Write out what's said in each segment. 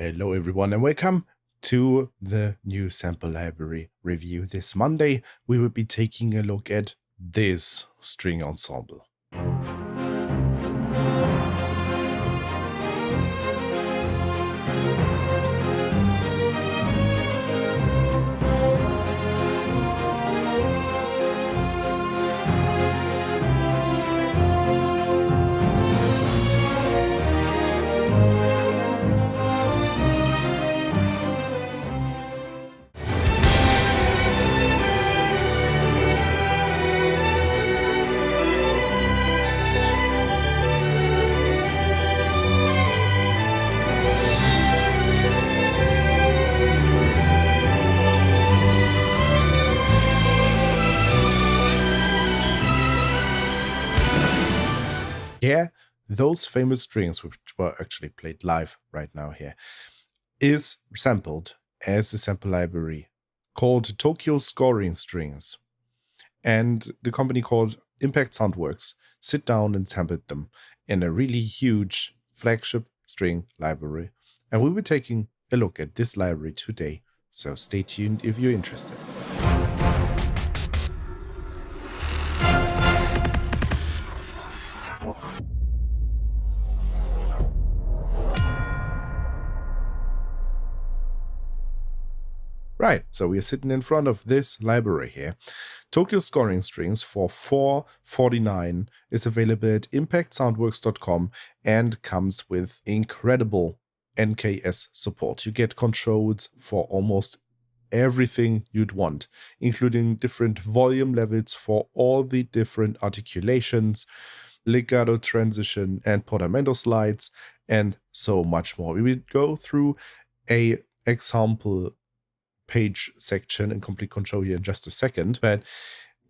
Hello everyone and welcome to the new sample library review. This Monday we will be taking a look at this string ensemble. Yeah, those famous strings, which were actually played live right now here, is sampled as a sample library called Tokyo Scoring Strings. And the company called Impact Soundworks sit down and sampled them in a really huge flagship string library. And we'll be taking a look at this library today, so stay tuned if you're interested. Right, so we're sitting in front of this library here. Tokyo Scoring Strings for $4.49 is available at impactsoundworks.com and comes with incredible NKS support. You get controls for almost everything you'd want, including different volume levels for all the different articulations, legato transition and portamento slides, and so much more. We will go through a example page section and complete control here in just a second, but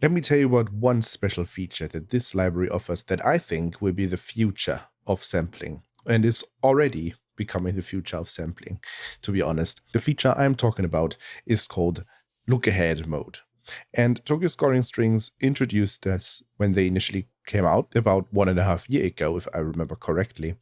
let me tell you about one special feature that this library offers that I think will be the future of sampling and is already becoming the future of sampling, to be honest. The feature I'm talking about is called look ahead mode. And Tokyo Scoring Strings introduced this when they initially came out about 1.5 years ago, if I remember correctly.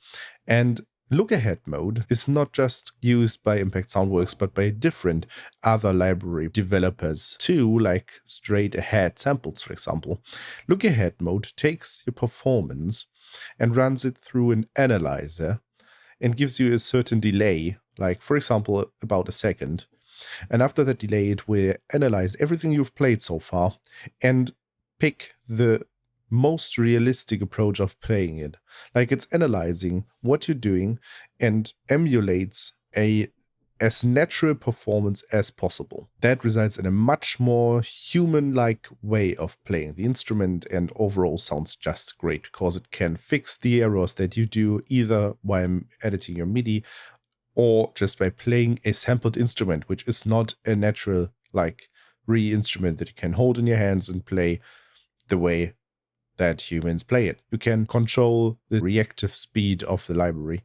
And look ahead mode is not just used by Impact Soundworks, but by different other library developers too, like straight ahead samples, for example. Look ahead mode takes your performance and runs it through an analyzer and gives you a certain delay, like for example, about a second. And after that delay, it will analyze everything you've played so far and pick the most realistic approach of playing it. Like it's analyzing what you're doing and emulates as natural performance as possible. That results in a much more human-like way of playing the instrument, and overall sounds just great because it can fix the errors that you do either while editing your MIDI or just by playing a sampled instrument, which is not a natural like real instrument that you can hold in your hands and play the way that humans play it. You can control the reactive speed of the library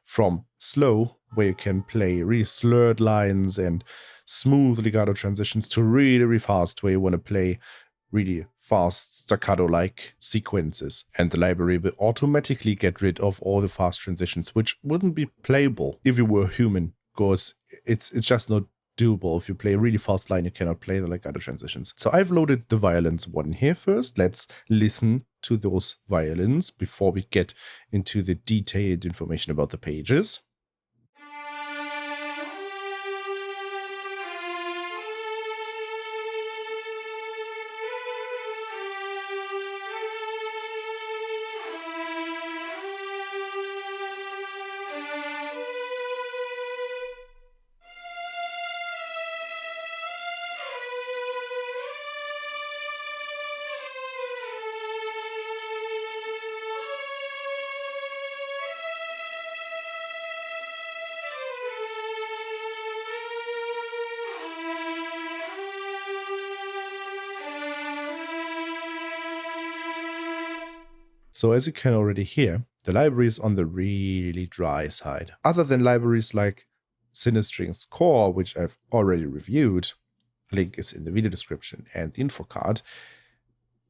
from slow, where you can play really slurred lines and smooth legato transitions, to really, really fast, where you want to play really fast staccato-like sequences. And the library will automatically get rid of all the fast transitions, which wouldn't be playable if you were human, because it's just not doable. If you play a really fast line, you cannot play the legato transitions. So I've loaded the Violins I here first. Let's listen to those violins before we get into the detailed information about the pages. So as you can already hear, the library is on the really dry side. Other than libraries like CineStrings CORE, which I've already reviewed, link is in the video description and the info card,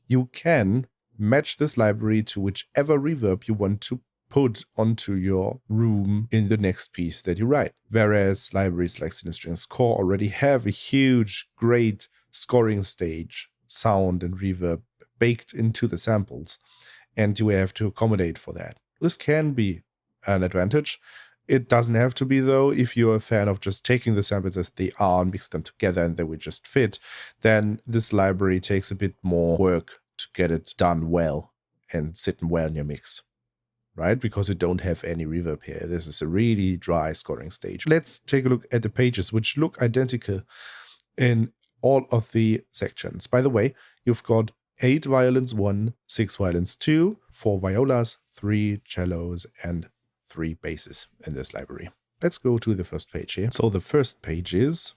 you can match this library to whichever reverb you want to put onto your room in the next piece that you write. Whereas libraries like CineStrings CORE already have a huge, great scoring stage, sound and reverb baked into the samples, and you have to accommodate for that. This can be an advantage. It doesn't have to be, though. If you're a fan of just taking the samples as they are and mix them together and they will just fit, then this library takes a bit more work to get it done well and sitting well in your mix, right? Because you don't have any reverb here. This is a really dry scoring stage. Let's take a look at the pages, which look identical in all of the sections. By the way, you've got 8 violins 1, 6 violins 2, 4 violas, 3 cellos, and 3 basses in this library. Let's go to the first page here. So the first page is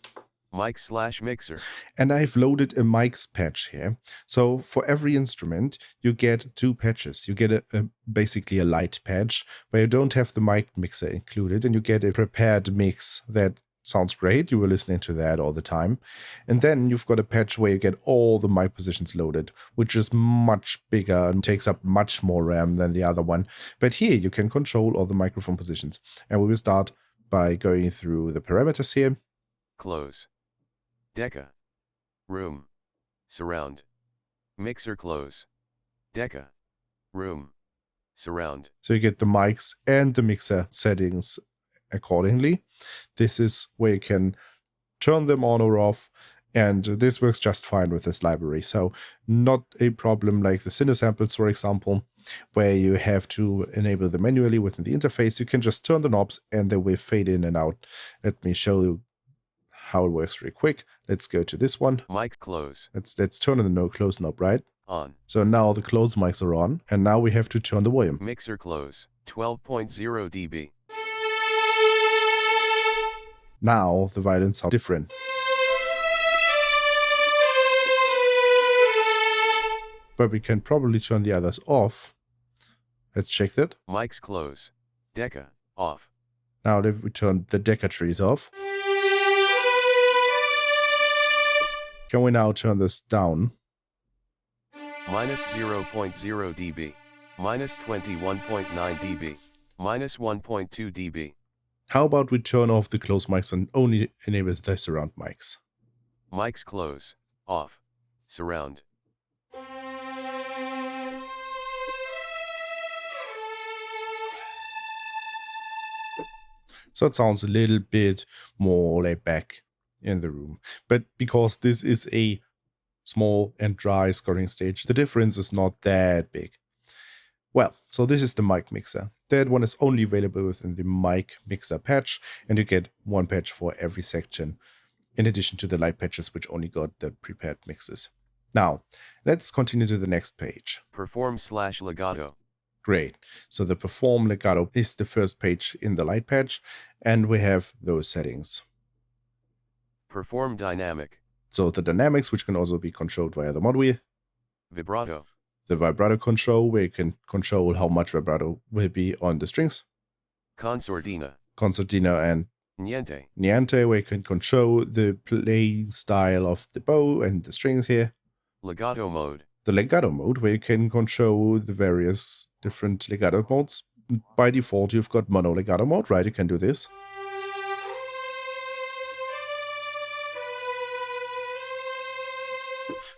mic/mixer. And I've loaded a mics patch here. So for every instrument, you get 2 patches. You get basically a light patch where you don't have the mic mixer included, and you get a prepared mix that sounds great. You were listening to that all the time. And then you've got a patch where you get all the mic positions loaded, which is much bigger and takes up much more RAM than the other one. But here you can control all the microphone positions. And we will start by going through the parameters here. Close. Deca. Room. Surround. Mixer close. Deca. Room. Surround. So you get the mics and the mixer settings accordingly. This is where you can turn them on or off, and this works just fine with this library. So not a problem like the CineSamples, for example, where you have to enable them manually within the interface. You can just turn the knobs and they will fade in and out. Let me show you how it works real quick. Let's go to this one. Mic close. Let's turn on the no close knob, right? On. So now the close mics are on, and now we have to turn the volume. Mixer close. 12.0 dB. Now the violins sound different. But we can probably turn the others off. Let's check that. Mics close. Deca off. Now that we turn the Deca trees off. Can we now turn this down? Minus 0.0 dB. Minus 21.9 dB. Minus 1.2 dB. How about we turn off the close mics and only enable the surround mics? Mics close. Off. Surround. So it sounds a little bit more laid back in the room. But because this is a small and dry scoring stage, the difference is not that big. Well, so this is the mic mixer. That one is only available within the mic mixer patch, and you get 1 patch for every section, in addition to the light patches, which only got the prepared mixes. Now, let's continue to the next page. Perform/legato. Great. So the Perform Legato is the first page in the light patch, and we have those settings. Perform dynamic. So the dynamics, which can also be controlled via the mod wheel. Vibrato. The vibrato control, where you can control how much vibrato will be on the strings. Concertina. Concertina and Niente. Niente, where you can control the playing style of the bow and the strings here. Legato mode. The legato mode, where you can control the various different legato modes. By default, you've got mono legato mode, right? You can do this.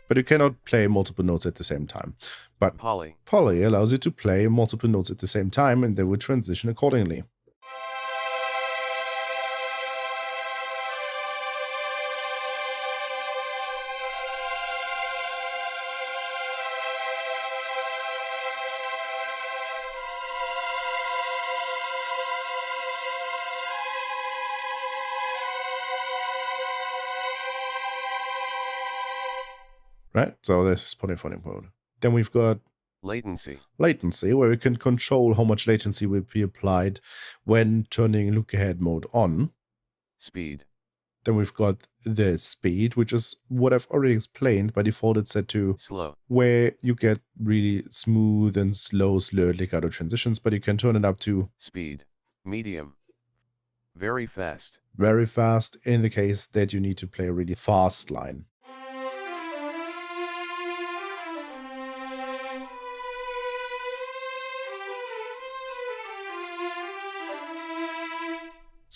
But you cannot play multiple notes at the same time. But Poly. Poly allows you to play multiple notes at the same time, and they will transition accordingly. Right, so this is polyphonic mode. Then we've got Latency. latency, where we can control how much latency will be applied when turning look ahead mode on. Speed. Then we've got the speed, which is what I've already explained. By default, it's set to Slow. where you get really smooth and slow slurred legato transitions, but you can turn it up to Speed. Medium. Very fast. very fast in the case that you need to play a really fast line.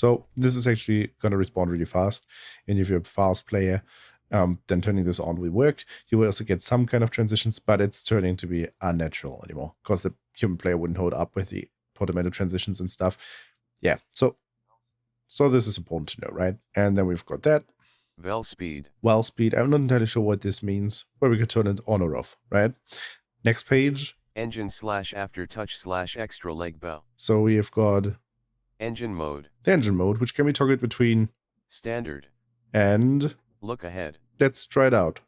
So this is actually going to respond really fast. And if you're a fast player, then turning this on will work. You will also get some kind of transitions, but it's turning to be unnatural anymore because the human player wouldn't hold up with the portamento transitions and stuff. Yeah, so this is important to know, right? And then we've got that. Vel speed. Well speed, I'm not entirely sure what this means, but we could turn it on or off, right? Next page. Engine / aftertouch / extra leg bow. So we have got Engine mode. the engine mode, which can be toggled between Standard and look ahead. let's try it out.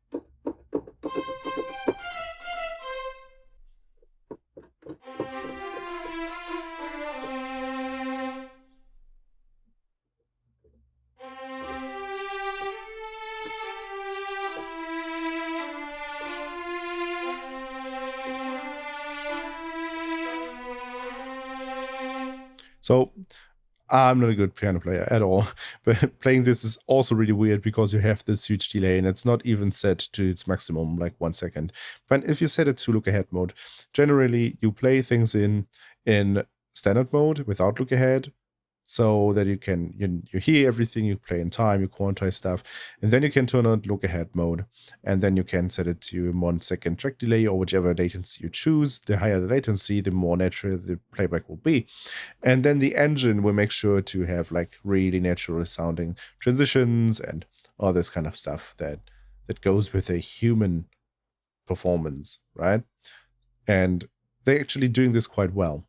So I'm not a good piano player at all, but playing this is also really weird because you have this huge delay and it's not even set to its maximum, like 1 second. But if you set it to look ahead mode, generally you play things in standard mode without look ahead, so that you can you hear everything, you play in time, you quantize stuff, and then you can turn on look ahead mode, and then you can set it to 1 second track delay or whichever latency you choose. The higher the latency, the more natural the playback will be. And then the engine will make sure to have like really natural sounding transitions and all this kind of stuff that goes with a human performance, right? And they're actually doing this quite well.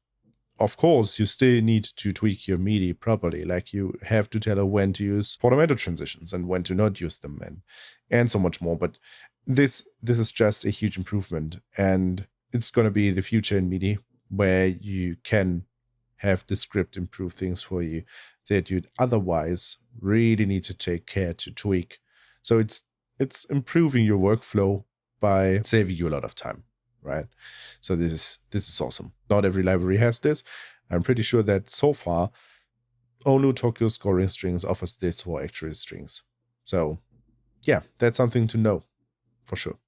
Of course, you still need to tweak your MIDI properly, like you have to tell her when to use portamento transitions and when to not use them, and so much more. But this is just a huge improvement, and it's going to be the future in MIDI, where you can have the script improve things for you that you'd otherwise really need to take care to tweak. So it's improving your workflow by saving you a lot of time, right? So this is awesome. Not every library has this. I'm pretty sure that so far only Tokyo Scoring Strings offers this for actual strings. So yeah, that's something to know for sure.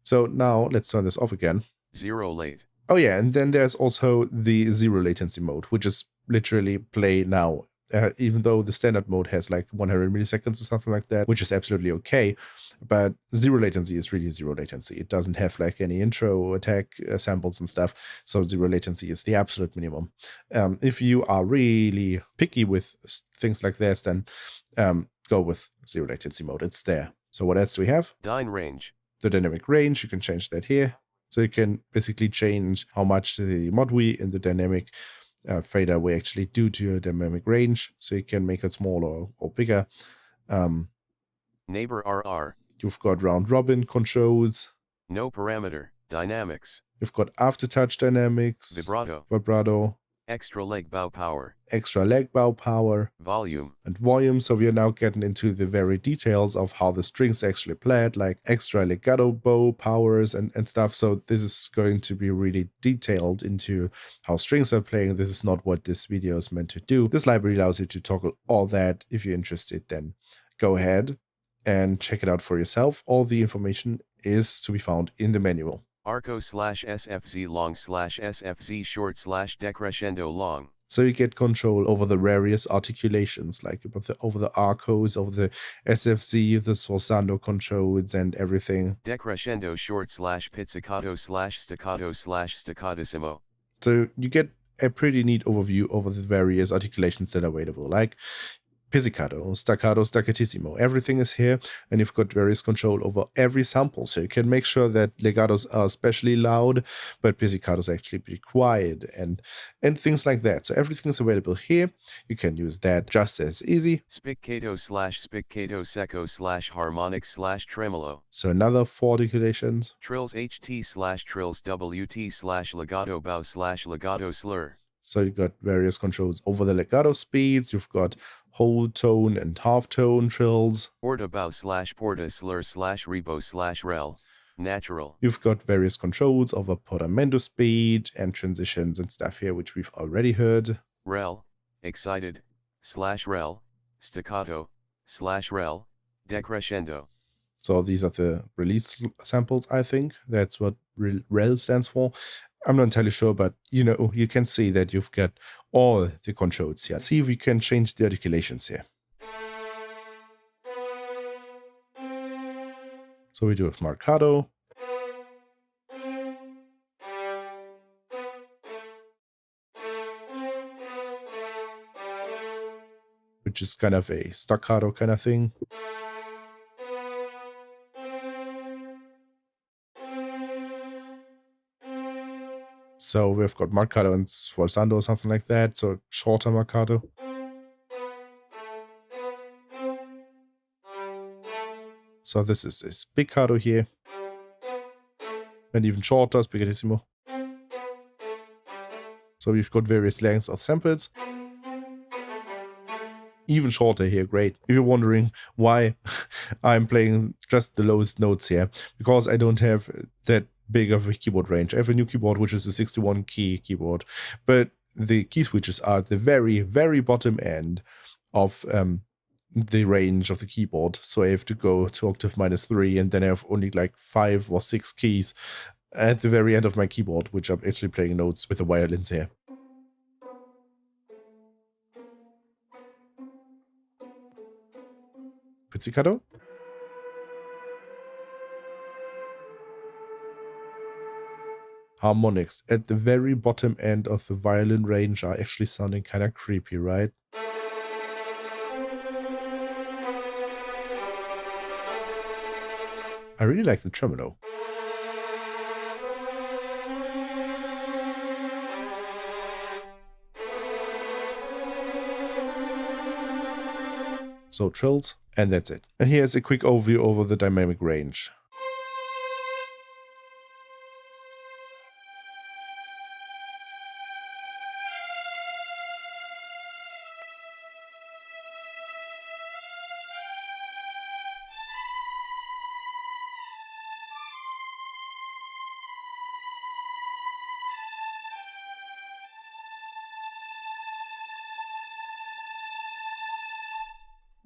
So now let's turn this off again. Zero late. Oh yeah, and then there's also the zero latency mode, which is literally play now. Even though the standard mode has like 100 milliseconds or something like that, which is absolutely okay. But zero latency is really zero latency. It doesn't have like any intro attack samples and stuff. So zero latency is the absolute minimum. If you are really picky with things like this, then go with zero latency mode. It's there. So what else do we have? Dyne range. The dynamic range, you can change that here. So you can basically change how much the mod we in the dynamic fader will actually do to your dynamic range. So you can make it smaller or bigger. Neighbor RR. You've got round robin controls. No parameter. Dynamics. You've got aftertouch dynamics. Vibrato. Extra leg bow power. Extra leg bow power. Volume. And volume. So we are now getting into the very details of how the strings actually played, like extra legato bow powers and stuff. So this is going to be really detailed into how strings are playing. This is not what this video is meant to do. This library allows you to toggle all that. If you're interested, then go ahead and check it out for yourself. All the information is to be found in the manual. Arco /SFZ long /SFZ short /decrescendo long. So you get control over the various articulations, like over the arcos, over the SFZ, the sforzando controls, and everything. Decrescendo short /pizzicato /staccato /staccatissimo. So you get a pretty neat overview over the various articulations that are available, like pizzicato, staccato, staccatissimo. Everything is here, and you've got various control over every sample. So you can make sure that legatos are especially loud, but pizzicatos actually be quiet, and things like that. So everything is available here. You can use that just as easy. Spiccato /spiccato secco /harmonic /tremolo. So another 4 articulations. Trills HT /trills WT /legato bow /legato slur. So you've got various controls over the legato speeds. You've got whole tone and half tone trills. Porta bow /porta slur /rebo /rel. Natural. You've got various controls over portamento speed and transitions and stuff here, which we've already heard. Rel, excited, /rel, staccato, /rel, decrescendo. So these are the release samples, I think. That's what rel stands for. I'm not entirely sure, but you can see that you've got all the controls here. See if we can change the articulations here. So we do have marcato. Which is kind of a staccato kind of thing. So we've got marcato and sforzando or something like that, so shorter marcato. So this is a spiccato here. And even shorter, spiccatissimo. So we've got various lengths of samples. Even shorter here, great. If you're wondering why I'm playing just the lowest notes here, because I don't have that big of a keyboard range. I have a new keyboard, which is a 61 key keyboard, but the key switches are at the very, very bottom end of the range of the keyboard. So I have to go to octave -3, and then I have only like 5 or 6 keys at the very end of my keyboard, which I'm actually playing notes with the violins here. Pizzicato. Harmonics at the very bottom end of the violin range are actually sounding kind of creepy, right? I really like the tremolo. So trills, and that's it. And here's a quick overview over the dynamic range.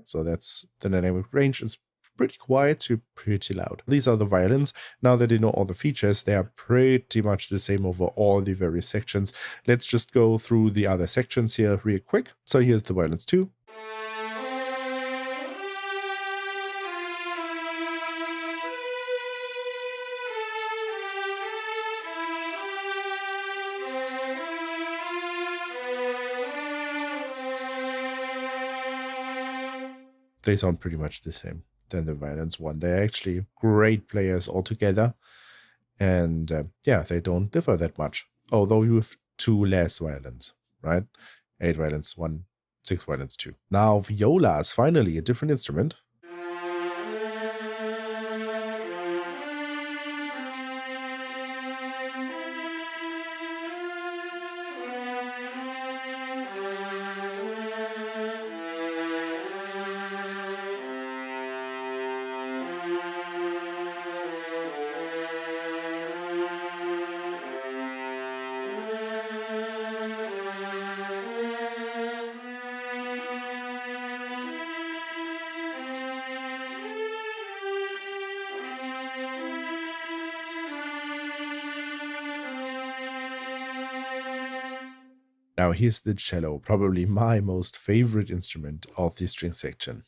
So that's the dynamic range. Is pretty quiet to pretty loud. These are the violins. Now that you know all the features, they are pretty much the same over all the various sections. Let's just go through the other sections here real quick. So here's the Violins II. They sound pretty much the same than the Violins I. They're actually great players altogether. And yeah, they don't differ that much. Although you have 2 less violins, right? 8 violins, 1, 6 violins, 2. Now violas, finally a different instrument. Now here's the cello, probably my most favorite instrument of the string section.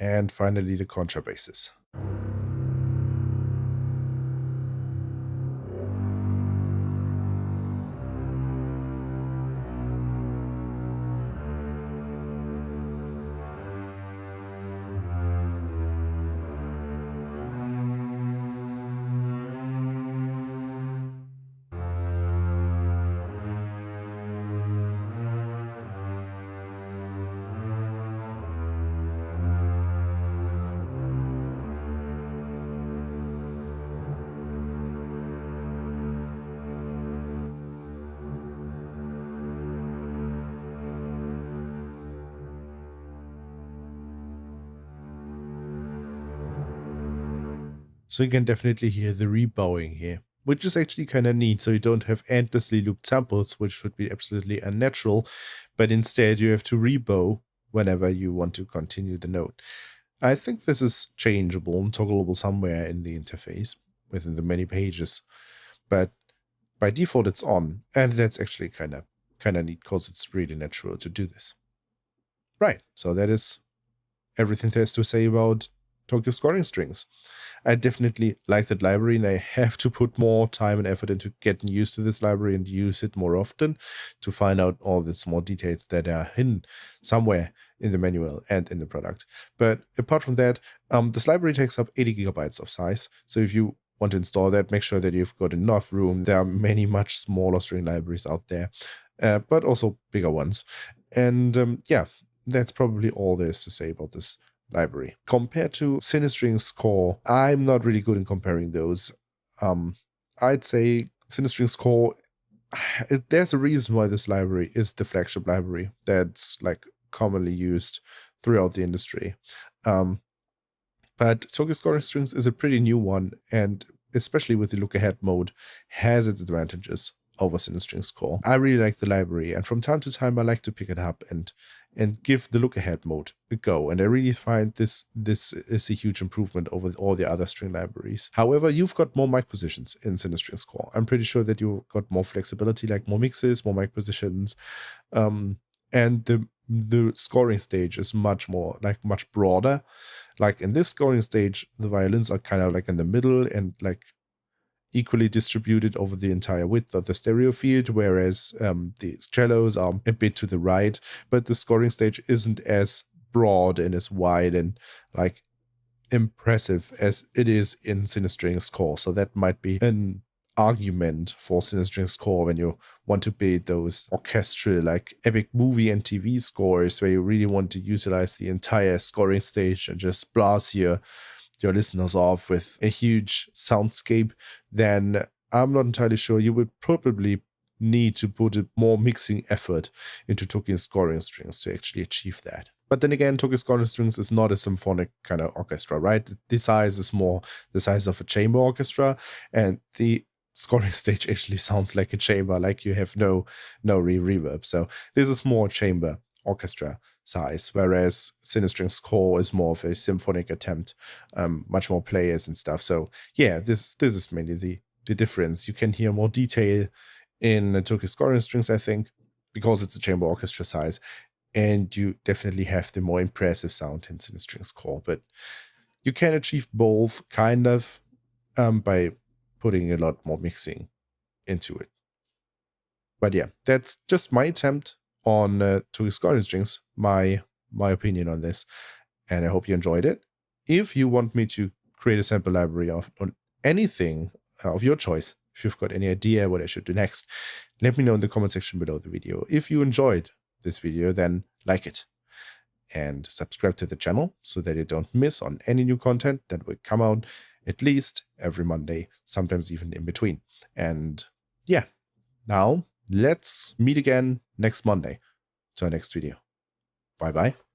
And finally the contrabasses. So you can definitely hear the rebowing here, which is actually kind of neat. So you don't have endlessly looped samples, which should be absolutely unnatural, but instead you have to rebow whenever you want to continue the note. I think this is changeable and toggleable somewhere in the interface within the many pages, but by default it's on, and that's actually kind of neat because it's really natural to do this. Right, so that is everything there's to say about Tokyo scoring strings. I definitely like that library, and I have to put more time and effort into getting used to this library and use it more often to find out all the small details that are hidden somewhere in the manual and in the product. But apart from that, this library takes up 80 gigabytes of size. So if you want to install that, make sure that you've got enough room. There are many much smaller string libraries out there, but also bigger ones. And yeah, that's probably all there is to say about this library. Compared to CineStrings CORE, I'm not really good in comparing those. I'd say CineStrings CORE, there's a reason why this library is the flagship library that's like commonly used throughout the industry. But Tokyo Scoring Strings is a pretty new one, and especially with the look ahead mode, has its advantages over CineStrings CORE. I really like the library, and from time to time I like to pick it up and give the look ahead mode a go. And I really find this is a huge improvement over all the other string libraries. However, you've got more mic positions in CineStrings CORE. I'm pretty sure that you've got more flexibility, like more mixes, more mic positions, and the scoring stage is much broader. Like in this scoring stage, the violins are kind of like in the middle and like equally distributed over the entire width of the stereo field, whereas the cellos are a bit to the right, but the scoring stage isn't as broad and as wide and like impressive as it is in CineStrings CORE. So that might be an argument for CineStrings CORE when you want to build those orchestral, like epic movie and TV scores where you really want to utilize the entire scoring stage and just blast your listeners off with a huge soundscape. Then I'm not entirely sure. You would probably need to put a more mixing effort into Tokyo scoring strings to actually achieve that. But then again, Tokyo scoring strings is not a symphonic kind of orchestra, right? The size is more the size of a chamber orchestra, and the scoring stage actually sounds like a chamber, like you have no reverb. So this is more chamber orchestra size, whereas CineStrings CORE is more of a symphonic attempt, much more players and stuff. So yeah, this is mainly the difference. You can hear more detail in Tokyo scoring strings, I think, because it's a chamber orchestra size, and you definitely have the more impressive sound in CineStrings CORE. But you can achieve both kind of by putting a lot more mixing into it. But yeah, that's just my attempt on Tokyo scoring strings, my opinion on this, and I hope you enjoyed it. If you want me to create a sample library on anything of your choice, if you've got any idea what I should do next, let me know in the comment section below the video. If you enjoyed this video, then like it and subscribe to the channel so that you don't miss on any new content that will come out at least every Monday, sometimes even in between. And yeah, now let's meet again next Monday to our next video. Bye bye.